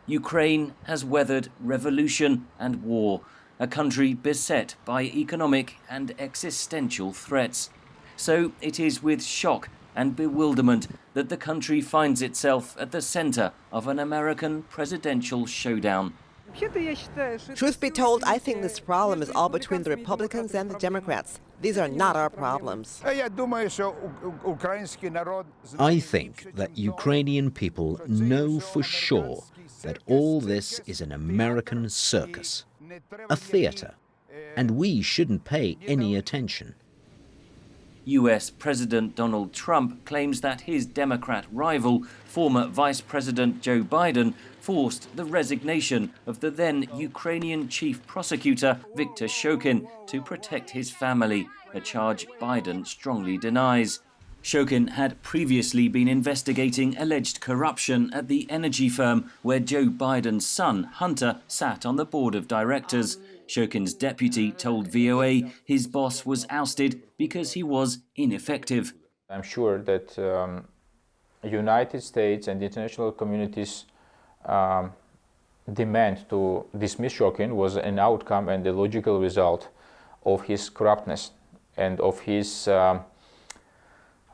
Ukraine has weathered revolution and war, a country beset by economic and existential threats. So it is with shock and bewilderment that the country finds itself at the center of an American presidential showdown. Truth be told, I think this problem is all between the Republicans and the Democrats. These are not our problems. I think that Ukrainian people know for sure that all this is an American circus, a theater, and we shouldn't pay any attention. US President Donald Trump claims that his Democrat rival, former Vice President Joe Biden, forced the resignation of the then Ukrainian chief prosecutor Viktor Shokin to protect his family, a charge Biden strongly denies. Shokin had previously been investigating alleged corruption at the energy firm where Joe Biden's son, Hunter, sat on the board of directors. Shokin's deputy told VOA his boss was ousted because he was ineffective. I'm sure that the United States and the international community's demand to dismiss Shokin was an outcome and a logical result of his corruptness and of his,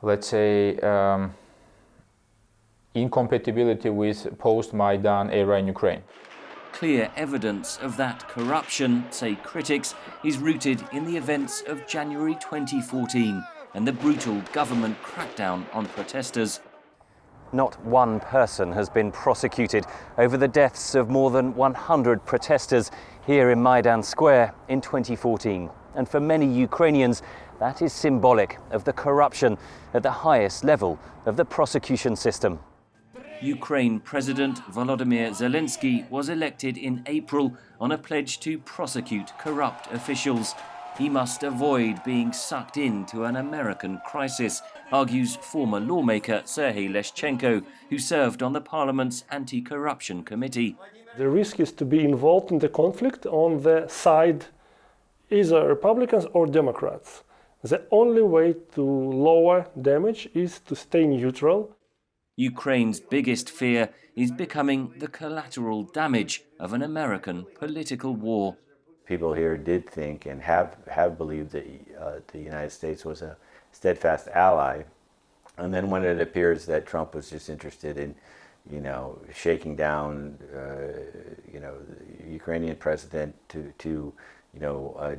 let's say, incompatibility with post-Maidan era in Ukraine. Clear evidence of that corruption, say critics, is rooted in the events of January 2014 and the brutal government crackdown on protesters. Not one person has been prosecuted over the deaths of more than 100 protesters here in Maidan Square in 2014. And for many Ukrainians, that is symbolic of the corruption at the highest level of the prosecution system. Ukraine President Volodymyr Zelensky was elected in April on a pledge to prosecute corrupt officials. He must avoid being sucked into an American crisis, argues former lawmaker Serhiy Leshchenko, who served on the Parliament's Anti-Corruption Committee. The risk is to be involved in the conflict on the side either Republicans or Democrats. The only way to lower damage is to stay neutral. Ukraine's biggest fear is becoming the collateral damage of an American political war. People here did think and have believed that the United States was a steadfast ally. And then when it appears that Trump was just interested in, shaking down, the Ukrainian president to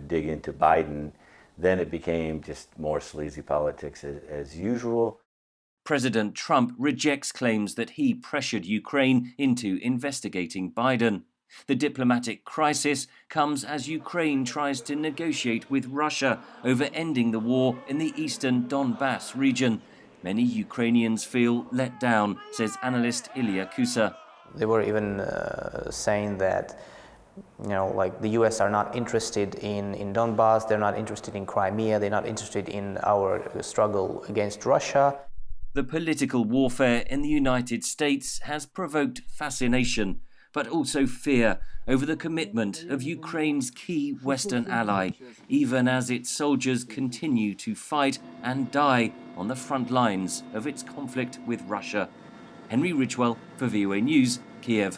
dig into Biden, then it became just more sleazy politics as usual. President Trump rejects claims that he pressured Ukraine into investigating Biden. The diplomatic crisis comes as Ukraine tries to negotiate with Russia over ending the war in the eastern Donbass region. Many Ukrainians feel let down, says analyst Ilya Kusa. They were even saying that the US are not interested in Donbass, they're not interested in Crimea, they're not interested in our struggle against Russia. The political warfare in the United States has provoked fascination, but also fear over the commitment of Ukraine's key Western ally, even as its soldiers continue to fight and die on the front lines of its conflict with Russia. Henry Ridgwell for VOA News, Kyiv.